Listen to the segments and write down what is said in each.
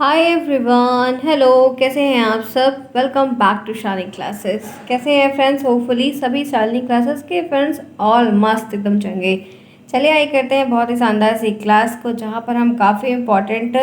Hi everyone, hello. कैसे हैं आप सब? Welcome back to Shalini classes. कैसे हैं फ्रेंड्स? होपफुली सभी शालिनी क्लासेस के फ्रेंड्स ऑल मस्त एकदम चंगे। चलिए आइए करते हैं बहुत ही शानदार सी क्लास को, जहाँ पर हम काफ़ी इम्पोर्टेंट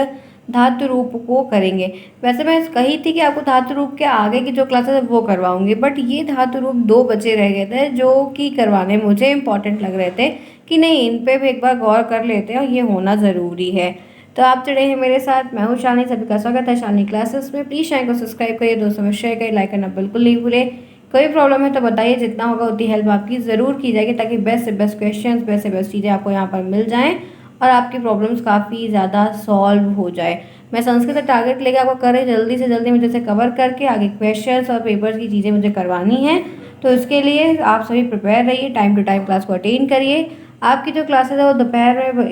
धातु रूप को करेंगे। वैसे मैं कही थी कि आपको धातु रूप के आगे की जो क्लासेस है वो करवाऊंगी, बट ये धातु रूप दो बचे रह गए थे जो कि करवाने मुझे इम्पोर्टेंट लग रहे थे कि नहीं, इन पे भी एक बार गौर कर लेते हैं और ये होना ज़रूरी है। तो आप जुड़े हैं मेरे साथ। मैं हूँ शालिनी, सभी का स्वागत है शालिनी क्लासेस में। प्लीज़ चैनल को सब्सक्राइब करिए, दोस्तों में शेयर करिए, लाइक करना बिल्कुल नहीं भूले। कोई प्रॉब्लम है तो बताइए, जितना होगा उतनी हेल्प आपकी ज़रूर की जाएगी, ताकि बेस्ट से बेस्ट क्वेश्चंस, बेस्ट से बेस्ट चीज़ें आपको यहाँ पर मिल जाएँ और आपकी प्रॉब्लम्स काफ़ी ज़्यादा सॉल्व हो जाए। मैं संस्कृत का टारगेट लेके आपको कर रही, जल्दी से जल्दी मुझे से कवर करके आगे क्वेश्चंस और पेपर्स की चीज़ें मुझे करवानी है। तो इसके लिए आप सभी प्रिपेयर रहिए, टाइम टू टाइम क्लास को अटेंड करिए। आपकी जो क्लासेस है वो दोपहर में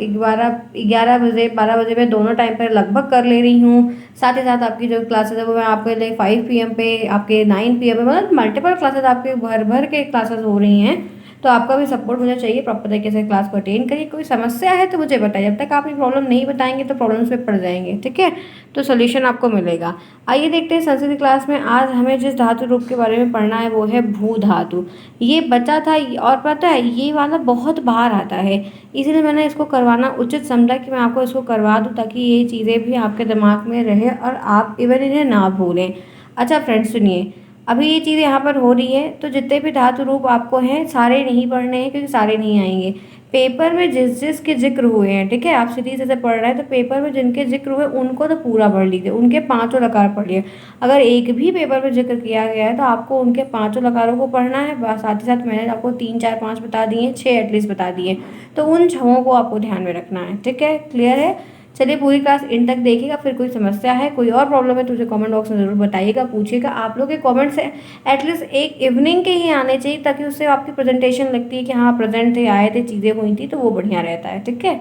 11 बजे 12 बजे मैं दोनों टाइम पर लगभग कर ले रही हूँ। साथ ही साथ आपकी जो क्लासेस है वो मैं आपके लिए 5 PM पे, आपके 9 PM पे, मतलब मल्टीपल क्लासेस आपके भर भर के क्लासेस हो रही हैं। तो आपका भी सपोर्ट मुझे चाहिए, प्रॉपर तरीके से क्लास को अटेंड करिए। कोई समस्या है तो मुझे बताइए, जब तक आप ये प्रॉब्लम नहीं बताएंगे तो प्रॉब्लम्स पे पड़ जाएंगे, ठीक है? तो सोल्यूशन आपको मिलेगा। आइए देखते हैं संस्कृत क्लास में आज हमें जिस धातु रूप के बारे में पढ़ना है वो है भू धातु। ये बचा था, और पता है ये वाला बहुत बार आता है, इसीलिए मैंने इसको करवाना उचित समझा कि मैं आपको इसको करवा दूँ, ताकि ये चीज़ें भी आपके दिमाग में रहे और आप इवन इन्हें ना भूलें। अच्छा फ्रेंड्स सुनिए, अभी ये चीज़ यहाँ पर हो रही है, तो जितने भी धातु रूप आपको हैं सारे नहीं पढ़ने हैं, क्योंकि सारे नहीं आएंगे। पेपर में जिस जिस के जिक्र हुए हैं, ठीक है, आप सीधी से पढ़ रहे हैं तो पेपर में जिनके जिक्र हुए उनको तो पूरा पढ़ लीजिए, उनके पांचों लकार पढ़िए। अगर एक भी पेपर में जिक्र किया गया है तो आपको उनके पांचों लकारों को पढ़ना है। साथ ही साथ मैंने आपको 3 4 5 बता दिए, 6 एटलीस्ट बता दिए, तो उन छहों को आपको ध्यान में रखना है, ठीक है? क्लियर है? चलिए पूरी क्लास इन तक देखिएगा। फिर कोई समस्या है, कोई और प्रॉब्लम है तो मुझे कमेंट बॉक्स में ज़रूर बताइएगा, पूछिएगा। आप लोग के कमेंट से एटलीस्ट एक इवनिंग के ही आने चाहिए, ताकि उससे आपकी प्रेजेंटेशन लगती है कि हाँ प्रेजेंट थे, आए थे, चीज़ें हुई थी, तो वो बढ़िया रहता है, ठीक है?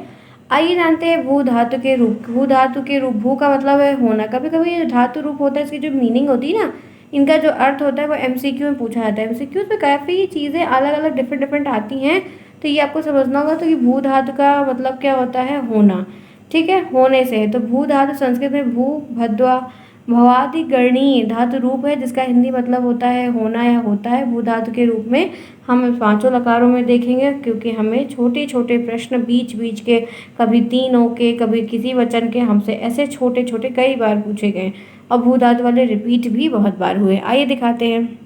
आइए जानते हैं भू धातु के रूप। भू धातु के रूप, भू का मतलब है होना। कभी कभी ये जो धातु रूप होता है, इसकी जो मीनिंग होती है ना, इनका जो अर्थ होता है वो MCQ में पूछा जाता है। MCQ में काफ़ी चीज़ें अलग अलग डिफरेंट डिफरेंट आती हैं, तो ये आपको समझना होगा। तो ये भू धातु का मतलब क्या होता है? होना, ठीक है? होने से है। तो भू धातु संस्कृत में भू भद्वा भवादि गणीय धातु रूप है, जिसका हिंदी मतलब होता है होना या होता है। भू धातु के रूप में हम पांचों लकारों में देखेंगे, क्योंकि हमें छोटे छोटे प्रश्न बीच बीच के, कभी तीनों के, कभी किसी वचन के, हमसे ऐसे छोटे छोटे कई बार पूछे गए, और भू धातु वाले रिपीट भी बहुत बार हुए। आइए दिखाते हैं।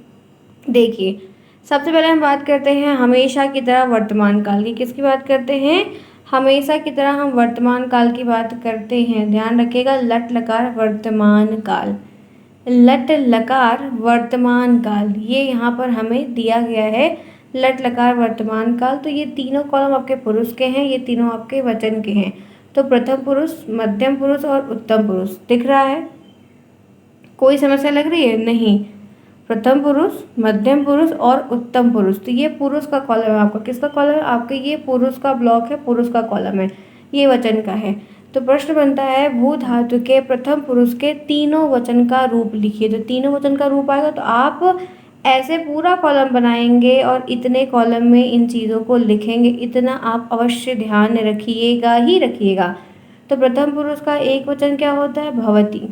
देखिए, सबसे पहले हम बात करते हैं हमेशा की तरह वर्तमान काल की। किसकी बात करते हैं? हमेशा की तरह हम वर्तमान काल की बात करते हैं। ध्यान रखिएगा, लट लकार वर्तमान काल, लट लकार वर्तमान काल, ये यहाँ पर हमें दिया गया है। लट लकार वर्तमान काल, तो ये तीनों कॉलम आपके पुरुष के हैं, ये तीनों आपके वचन के हैं। तो प्रथम पुरुष, मध्यम पुरुष और उत्तम पुरुष दिख रहा है? कोई समस्या लग रही है? नहीं। प्रथम पुरुष, मध्यम पुरुष और उत्तम पुरुष, तो ये पुरुष का कॉलम है आपका। किसका कॉलम है आपका? ये पुरुष का ब्लॉक है, पुरुष का कॉलम है, ये वचन का है। तो प्रश्न बनता है भू धातु के प्रथम पुरुष के तीनों वचन का रूप लिखिए। तो तीनों वचन का रूप आएगा तो आप ऐसे पूरा कॉलम बनाएंगे और इतने कॉलम में इन चीज़ों को लिखेंगे, इतना आप अवश्य ध्यान रखिएगा ही रखिएगा। तो प्रथम पुरुष का एक वचन क्या होता है? भवती।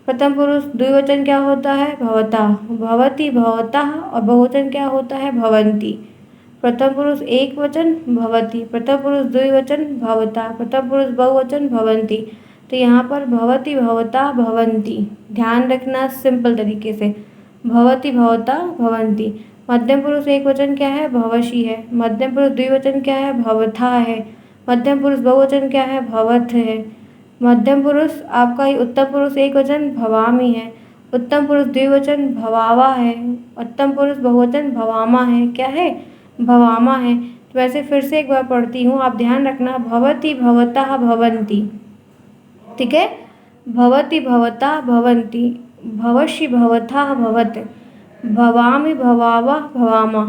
प्रथम पुरुष द्विवचन क्या होता है? भवता, भवती, भवतः, और बहुवचन क्या होता है? भवन्ति। प्रथम पुरुष एक वचन भवती, प्रथम पुरुष द्विवचन भवता, प्रथम पुरुष बहुवचन भवन्ति। तो यहाँ पर भवती, भवता, भवन्ति, ध्यान रखना सिंपल तरीके से, भवती, भवता, भवन्ति। मध्यम पुरुष एक वचन क्या है? भवशी है। मध्यम पुरुष द्विवचन क्या है? भवथा है। मध्यम पुरुष बहुवचन क्या है? भवथ है। मध्यम पुरुष आपका ही उत्तम पुरुष एक वचन भवामी है। उत्तम पुरुष द्विवचन भवावा है। उत्तम पुरुष बहुवचन भवामा है। क्या है? भवामा है। तो वैसे फिर से एक बार पढ़ती हूँ, आप ध्यान रखना, भवती, भवतः, भवन्ति, ठीक है? भवती, भवता, भवन्ति, भवषि, भवथः, भवत्, भवामि, भवावा, भवामा,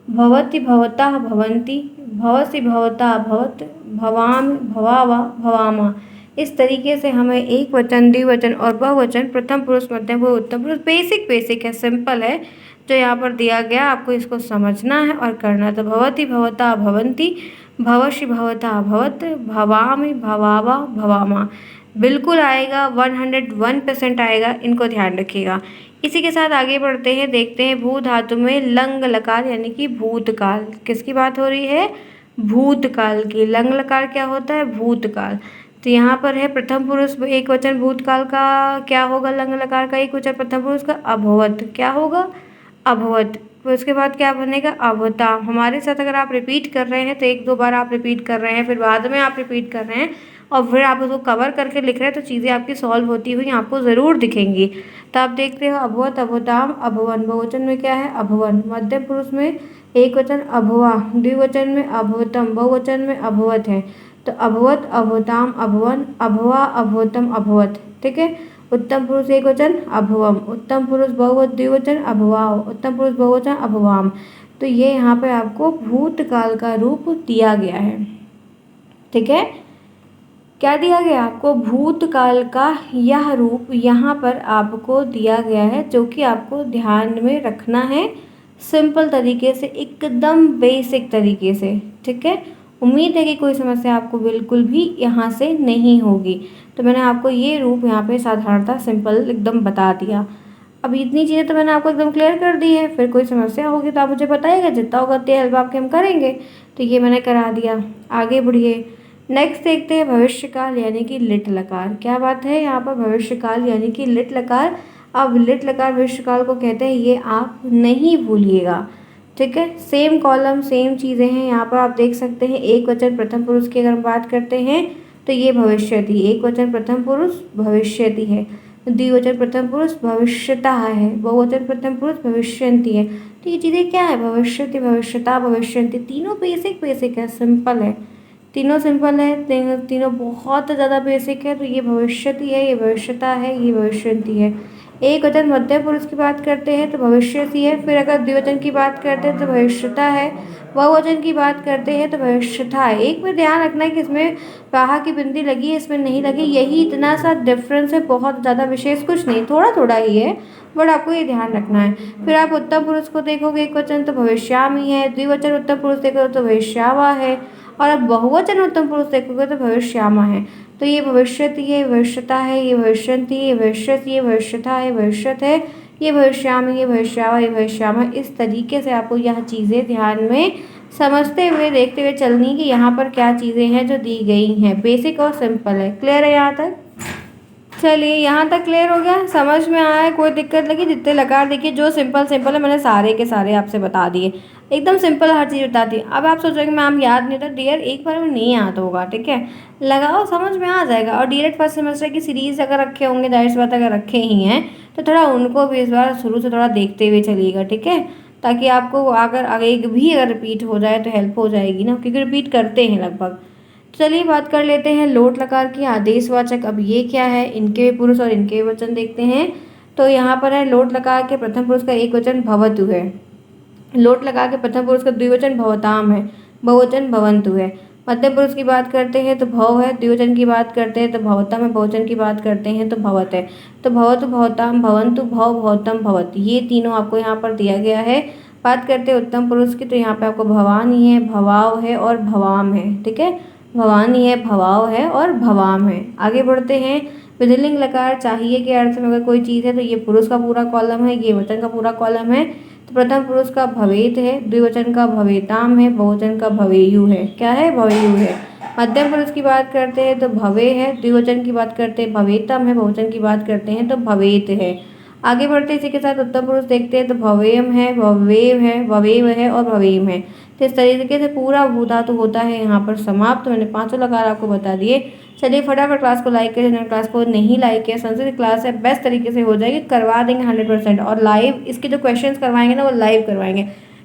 भवति, भवतः, भवन्ति, भवसि, भवता, भवत्, भवामि, भवावा, भवामा। इस तरीके से हमें एक वचन, द्विवचन और बहुवचन, प्रथम पुरुष, मध्यम पुरुष, उत्तम पुरुष, बेसिक बेसिक है, सिंपल है जो यहाँ पर दिया गया, आपको इसको समझना है और करना है। तो भवति, भवता, भवन्ति, भवषि, भवता, भवत्, भवामि, भवावा, भवामा। बिल्कुल आएगा, 101% आएगा, इनको ध्यान रखिएगा। इसी के साथ आगे बढ़ते हैं, देखते हैं भू धातु में लंग लकार यानी कि भूतकाल। किसकी बात हो रही है? भूतकाल की। लंग लकार क्या होता है? भूतकाल। तो यहाँ पर है प्रथम पुरुष एक वचन भूतकाल का क्या होगा? लंग लकार का एक वचन प्रथम पुरुष का अभवत। क्या होगा? अभवत। फिर उसके बाद क्या बनेगा? अभताम। हमारे साथ अगर आप रिपीट कर रहे हैं तो एक दो बार आप रिपीट कर रहे हैं, फिर बाद में आप रिपीट कर रहे हैं और फिर आप उसको कवर करके लिख रहे हैं, तो चीज़ें आपकी सॉल्व होती हुई आपको ज़रूर दिखेंगी। तो आप देखते हो अभवत, अभताम, अभवन। बहुवचन में क्या है? अभवन। मध्यम पुरुष में एक वचन अभवा, द्विवचन में अभवतम, बहुवचन में अभवत है। तो अभवत, अभवताम, अभवन, अभवा, अभवतम, अभवत। ठीक है। उत्तम पुरुष एक वचन अभवम, उत्तम पुरुष बहुवचन द्विवचन अभवाव, उत्तम पुरुष बहुवचन अभवाम। तो ये यहाँ पे आपको भूतकाल का रूप दिया गया है। ठीक है। क्या दिया गया आपको? भूतकाल का यह रूप यहाँ पर आपको दिया गया है, जो कि आपको ध्यान में रखना है सिंपल तरीके से, एकदम बेसिक तरीके से। ठीक है। उम्मीद है कि कोई समस्या आपको बिल्कुल भी यहाँ से नहीं होगी। तो मैंने आपको ये रूप यहाँ पे साधारणता सिंपल एकदम बता दिया। अब इतनी चीज़ें तो मैंने आपको एकदम क्लियर कर दी है। फिर कोई समस्या होगी तो आप मुझे बताइएगा, जितना होगा उतनी हेल्प आपके हम करेंगे। तो ये मैंने करा दिया। आगे बढ़िए, नेक्स्ट देखते हैं भविष्यकाल यानी कि लिट लकार। क्या बात है यहाँ पर? भविष्यकाल यानी कि लिट लकार। अब लिट लकार भविष्यकाल को कहते हैं, ये आप नहीं भूलिएगा। ठीक है। सेम कॉलम सेम चीज़ें हैं। यहाँ पर आप देख सकते हैं एक वचन प्रथम पुरुष की अगर हम बात करते हैं तो ये भविष्यति, एक वचन प्रथम पुरुष भविष्यति है, द्विवचन प्रथम पुरुष भविष्यतः है, बहुवचन प्रथम पुरुष भविष्यन्ति है। तो ये चीज़ें क्या है? भविष्यति, भविष्यता, भविष्यन्ति। तीनों बेसिक बेसिक है, सिंपल है। तीनों सिंपल है, तीनों बहुत ज़्यादा बेसिक है। तो ये भविष्यति है, ये भविष्यता है, ये भविष्यन्ति है। एक वचन मध्यम पुरुष की बात करते हैं तो भविष्यति है। फिर अगर द्विवचन की बात करते हैं तो भविष्यता है। बहुवचन की बात करते हैं तो भविष्यथा है। एक में ध्यान रखना है कि इसमें कहा की बिंदी लगी है, इसमें नहीं लगी, यही इतना सा डिफरेंस है, बहुत ज़्यादा विशेष कुछ नहीं, थोड़ा थोड़ा ही है, बट आपको ये ध्यान रखना है। फिर आप उत्तम पुरुष को देखोगे एक वचन तो भविष्यामी है, द्विवचन उत्तम पुरुष देखोगे तो भविष्यावा है, और अब बहुवचन उत्तम पुरुष देखोगे तो भविष्यामा है। तो ये भविष्यति है, भविष्यता है, ये भविष्यन्ति, ये भविष्यति, ये भविष्यथा है, भविष्यत है, ये भविष्यामी, ये भविष्यावा, ये भविष्यामा। इस तरीके से आपको यह चीज़ें ध्यान में समझते हुए देखते हुए चलनी कि यहाँ पर क्या चीज़ें हैं जो दी गई हैं। बेसिक और सिंपल है। क्लियर है यहाँ तक? चलिए यहाँ तक क्लियर हो गया, समझ में आया है? कोई दिक्कत लगी? जितने लकार देखिए जो सिंपल सिंपल है मैंने सारे के सारे आपसे बता दिए, एकदम सिंपल हर चीज़ बता दी। अब आप सोचोगे मैम याद नहीं था, डियर एक बार में नहीं याद होगा। ठीक है, लगाओ, समझ में आ जाएगा। और डीएलएड फर्स्ट सेमेस्टर की सीरीज़ अगर रखे होंगे, जाहिर सी बात अगर रखे ही हैं तो थोड़ा उनको भी इस बार शुरू से थोड़ा देखते हुए चलिएगा। ठीक है, ताकि आपको अगर एक भी अगर रिपीट हो जाए तो हेल्प हो जाएगी ना, क्योंकि रिपीट करते हैं लगभग। चलिए बात कर लेते हैं लोट लकार की आदेशवाचक। अब ये क्या है? इनके पुरुष और इनके वचन देखते हैं। तो यहाँ पर है लोट लकार के प्रथम पुरुष का एक वचन भवतु है, लोट लकार के प्रथम पुरुष का द्विवचन भवताम है, बहुवचन भवन्तु है। मध्यम पुरुष की बात करते हैं तो भव है, द्विवचन की बात करते हैं तो भवतम है, बहुवचन की बात करते हैं तो भवत है। तो भवतु, भवताम, भवन्तु, भव, भवतम, भवत, ये तीनों आपको यहाँ पर दिया गया है। बात करते हैं उत्तम पुरुष की, तो यहाँ पे आपको भवानी है, भवाव है और भवाम है। ठीक है, भवानी है, भवाव है और भवाम है। आगे बढ़ते हैं, विधिलिंग लकार चाहिए के अर्थ में अगर कोई चीज़ है तो ये पुरुष का पूरा कॉलम है, ये वचन का पूरा कॉलम है। तो प्रथम पुरुष का भवेत है, द्विवचन का भवेताम है, बहुवचन का भवेयु है। क्या है? भवेयु है। मध्यम पुरुष की बात करते हैं तो भवे है, द्विवचन की बात करते हैं भवेतम है, बहुवचन की बात करते हैं तो भवेत है। आगे बढ़ते इसी के साथ उत्तम पुरुष देखते हैं तो भवेयम है, भवेव है, भवेव है और भवेम है। तो इस तरीके से पूरा भू धातु होता है यहाँ पर समाप्त। तो मैंने पांचों लकार आपको बता दिए। चलिए फटाफट क्लास को लाइक करें, जिन्होंने क्लास को नहीं लाइक किया, संस्कृत क्लास है, बेस्ट तरीके से हो जाएगी, करवा देंगे 100%। और लाइव इसके जो क्वेश्चंस करवाएंगे ना वो लाइव करवाएंगे,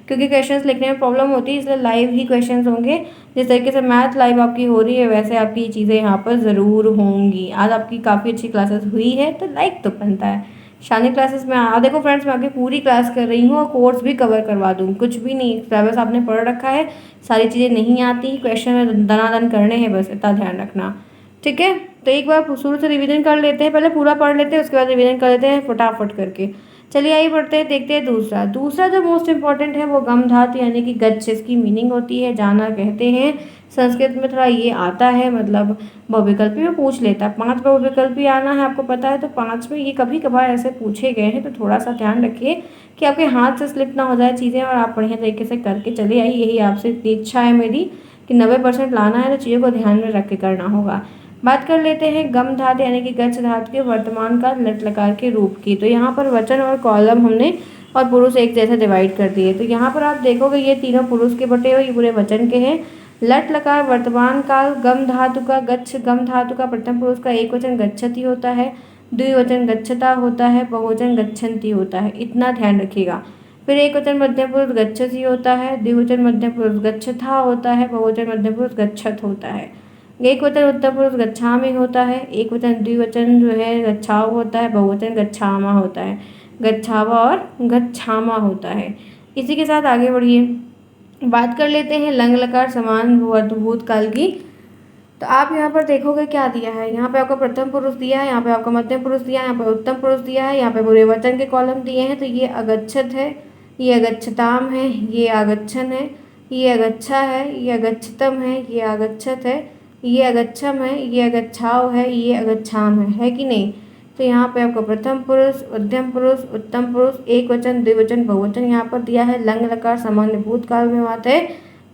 क्योंकि क्वेश्चंस लिखने में प्रॉब्लम होती है, इसलिए लाइव ही क्वेश्चंस होंगे। जिस तरीके से मैथ लाइव आपकी हो रही है वैसे आपकी चीज़ें यहाँ पर ज़रूर होंगी। आज आपकी काफ़ी अच्छी क्लासेस हुई है तो लाइक तो बनता है। शानी क्लासेस में देखो फ्रेंड्स, मैं आगे पूरी क्लास कर रही हूँ और कोर्स भी कवर करवा दूँ, कुछ भी नहीं, सिलेबस आपने पढ़ रखा है, सारी चीज़ें नहीं आती, क्वेश्चन में दनादन करने हैं, बस इतना ध्यान रखना। ठीक है, तो एक बार शुरू से रिवीजन कर लेते हैं, पहले पूरा पढ़ लेते हैं, उसके बाद रिवीजन कर लेते हैं फटाफट करके। चलिए आइए बढ़ते हैं, देखते हैं दूसरा। दूसरा जो मोस्ट इम्पॉर्टेंट है वो गम धातु यानी कि गच्छ, इसकी मीनिंग होती है जाना कहते हैं। संस्कृत में थोड़ा ये आता है, मतलब बहुविकल्पी में पूछ लेता है। 5 बहुविकल्पी आना है, आपको पता है, तो 5 में ये कभी कभार ऐसे पूछे गए हैं, तो थोड़ा सा ध्यान रखिए कि आपके हाथ से स्लिप ना हो जाए चीज़ें और आप बढ़िया तरीके से करके चले आइए। यही आपसे इतनी इच्छा है मेरी कि 90% लाना है, तो चीज़ों को ध्यान में रख के करना होगा। बात कर लेते हैं गम धातु यानी कि गच्छ धातु के वर्तमान काल लट लकार के रूप की। तो यहाँ पर वचन और कॉलम हमने और पुरुष एक जैसे डिवाइड कर दिए। तो यहाँ पर आप देखोगे ये तीनों पुरुष के बटे हुए, ये पूरे वचन के हैं। लट लकार वर्तमान काल गम धातु का, गच्छ गम धातु का प्रथम पुरुष का एक वचन गच्छति होता है, द्विवचन गच्छता होता है, बहुवचन गच्छन्ति होता है, इतना ध्यान रखिएगा। फिर एक वचन मध्यम पुरुष गच्छति होता है, द्विवचन मध्यम पुरुष गच्छथा होता है, बहुवचन मध्यम पुरुष गच्छत होता है। एक वचन उत्तम पुरुष गच्छामि होता है, एक वचन द्विवचन जो है गच्छाव होता है, बहुवचन गच्छामा होता है, गच्छावा और गच्छामा होता है। इसी के साथ आगे बढ़िए, बात कर लेते हैं लंग लकार समान भूतकाल की। तो आप यहाँ पर देखोगे क्या दिया है, यहाँ पे आपका प्रथम पुरुष दिया है, यहाँ पे आपका मध्यम पुरुष दिया है, यहाँ पे उत्तम पुरुष दिया है, यहाँ पे पूरे वचन के कॉलम दिए हैं। तो ये अगच्छत है, ये अगच्छताम है, ये आगच्छन है, ये अगच्छा है, ये अगच्छतम है, ये आगच्छत है, ये अगच्छम है, ये अगच्छाव है, ये अगच्छाम है कि नहीं। तो यहाँ पे आपको प्रथम पुरुष, मध्यम पुरुष, उत्तम पुरुष, एक वचन, द्विवचन, बहुवचन यहाँ पर दिया है। लंग लकार सामान्य भूतकाल में बात है,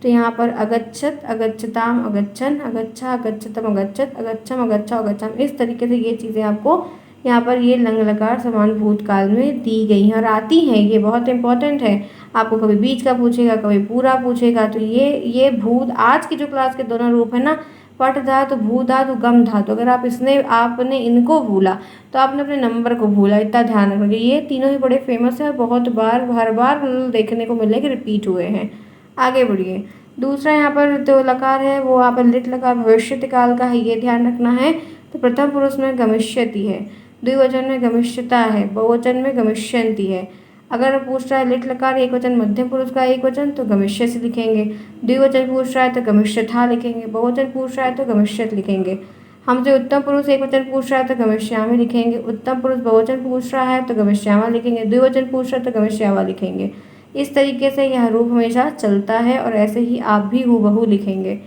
तो यहाँ पर अगच्छत, अगच्छताम, अगच्छन, अगच्छा, अगच्छतम, अगच्छत, अगच्छम, अगच्छा, अगच्छम, इस तरीके से ये चीज़ें आपको यहाँ पर ये लंग लकार समान भूतकाल में दी गई हैं और आती हैं। ये बहुत इंपॉर्टेंट है, आपको कभी बीच का पूछेगा, कभी पूरा पूछेगा। तो ये भूत आज की जो क्लास के दोनों रूप है ना, पट धातु, भू धातु, गम धातु, अगर आपने इनको भूला तो आपने अपने नंबर को भूला, इतना ध्यान रखोगे। ये तीनों ही बड़े फेमस है, बहुत बार हर बार देखने को मिलेगा, रिपीट हुए हैं। आगे बढ़िए, दूसरा यहाँ पर जो लकार है वो यहाँ पर लिट लकार भविष्यति काल का है, ये ध्यान रखना है। तो प्रथम पुरुष में गमिष्यति है, द्विवचन में गमिष्यता है, बहुवचन में गमिष्यन्ति है। अगर पूछ रहा है लिट लकार एक वचन मध्यम पुरुष का एक वचन, तो गमिष्यसि लिखेंगे। द्विवचन पूछ रहा है तो गमिष्यथा लिखेंगे। बहुवचन पूछ रहा है तो गमिष्यत लिखेंगे। हमसे उत्तम पुरुष एक वचन पूछ रहा है तो गमिष्यामि लिखेंगे। उत्तम पुरुष बहुवचन पूछ रहा है तो गमिष्यामा लिखेंगे। द्विवचन पूछ रहा है तो गमिष्यावा लिखेंगे। इस तरीके से यह रूप हमेशा चलता है और ऐसे ही आप भी हूबहू लिखेंगे।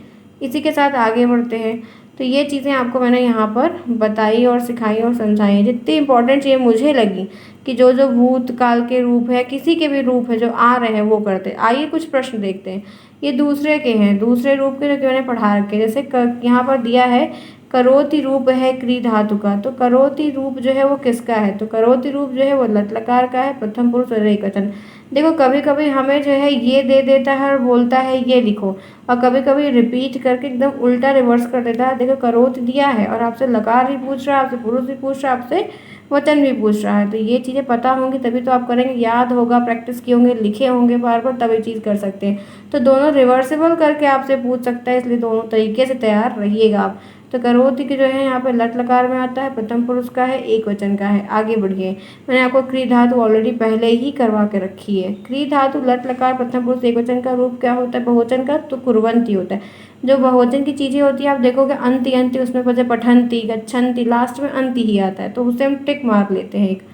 इसी के साथ आगे बढ़ते हैं। तो ये चीज़ें आपको मैंने यहाँ पर बताई और सिखाई और समझाई हैं, जितनी इंपॉर्टेंट चीज़ें मुझे लगी कि जो जो भूतकाल के रूप है, किसी के भी रूप है जो आ रहे हैं वो करते। आइए कुछ प्रश्न देखते हैं। ये दूसरे के हैं, दूसरे रूप के जो मैंने पढ़ा रखे, जैसे यहाँ पर दिया है करोति रूप है क्री धातु का। तो करोति रूप जो है वो किसका है, तो करोति रूप जो है वो लट लकार का है, प्रथम पुरुष और एकवचन। देखो कभी कभी हमें जो है ये दे देता है और बोलता है ये लिखो, और कभी कभी रिपीट करके एकदम उल्टा रिवर्स कर देता है। देखो करोत दिया है और आपसे लकार भी पूछ रहा है, आपसे पुरुष भी पूछ रहा है, आपसे वचन भी पूछ रहा है। तो ये चीज़ें पता होंगी तभी तो आप करेंगे, याद होगा, प्रैक्टिस किए होंगे, लिखे होंगे बार बार, तब ये चीज़ कर सकते हैं। तो दोनों रिवर्सिबल करके आपसे पूछ सकता है, इसलिए दोनों तरीके से तैयार रहिएगा आप। तो करोति की जो है यहाँ पे लट लकार में आता है, प्रथम पुरुष का है, एक वचन का है। आगे बढ़िए, मैंने आपको क्री धातु ऑलरेडी पहले ही करवा के रखी है। क्री धातु लट लकार प्रथम पुरुष एक वचन का रूप क्या होता है, बहुवचन का, तो कुर्वन्ति होता है। जो बहुवचन की चीज़ें होती है आप देखोगे अंति अंति, उसमें बचे पठंती, गच्छन्ति, लास्ट में अंति ही आता है, तो उसे हम टिक मार लेते हैं एक।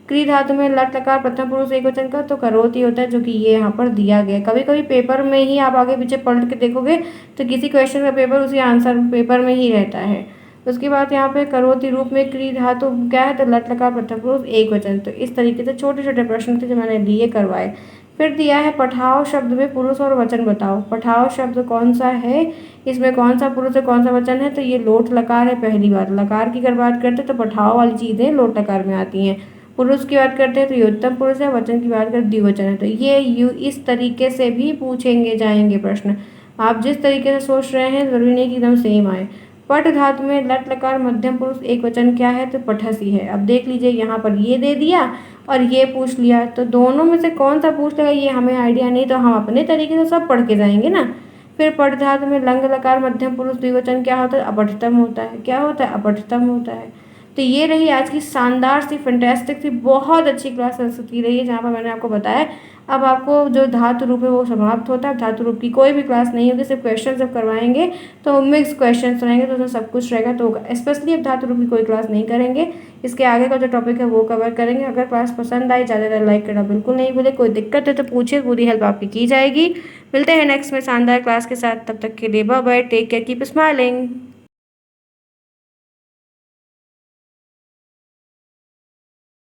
क्री धातु में लट लकार प्रथम पुरुष एक वचन का, तो करोति होता है, जो कि ये यहाँ पर दिया गया है। कभी कभी पेपर में ही आप आगे पीछे पलट के देखोगे तो किसी क्वेश्चन का पेपर उसी आंसर पेपर में ही रहता है। उसके बाद यहाँ पे करोति रूप में क्री धातु क्या है, तो लट लकार प्रथम पुरुष एक वचन। तो इस तरीके से छोटे छोटे प्रश्न थे जो मैंने लिए करवाए। फिर दिया है पठाओ शब्द में पुरुष और वचन बताओ। पठाओ शब्द कौन सा है, इसमें कौन सा पुरुष है कौन सा वचन है, तो ये लोट लकार है। पहली बात लकार की अगर बात करते हैं तो पठाओ वाली चीज़ें लोट लकार में आती हैं। पुरुष की बात करते हैं तो ये उत्तम पुरुष है, वचन की बात करें द्विवचन है। तो ये इस तरीके से भी पूछेंगे जाएंगे प्रश्न। आप जिस तरीके से सोच रहे हैं ज़रूरी नहीं कि एकदम सेम आए। पट धातु में लट लकार मध्यम पुरुष एक वचन क्या है, तो पठसी है। अब देख लीजिए यहाँ पर ये दे दिया और ये पूछ लिया, तो दोनों में से कौन सा पूछ लेगा ये हमें आइडिया नहीं, तो हम अपने तरीके से सब पढ़ के जाएंगे ना। फिर पट धातु में लंग लकार मध्यम पुरुष द्विवचन क्या होता है, अपठितम होता है। क्या होता है, अपठितम होता है। तो ये रही आज की शानदार सी फैंटास्टिक सी बहुत अच्छी क्लास संस्कृत की रही है, जहाँ पर मैंने आपको बताया अब आपको जो धातु रूप है वो समाप्त होता है। धातु रूप की कोई भी क्लास नहीं होगी, सिर्फ क्वेश्चन जब करवाएंगे तो मिक्स क्वेश्चन रहेंगे, तो उसमें सब कुछ रहेगा। तो स्पेशली अब धातु रूप की कोई क्लास नहीं करेंगे, इसके आगे का जो टॉपिक है वो कवर करेंगे। अगर क्लास पसंद आई ज़्यादा ज़्यादा लाइक करना बिल्कुल नहीं भूले। कोई दिक्कत है तो पूछिए, पूरी हेल्प आपकी की जाएगी। मिलते हैं नेक्स्ट में शानदार क्लास के साथ, तब तक के लिए bye bye, take care, keep smiling.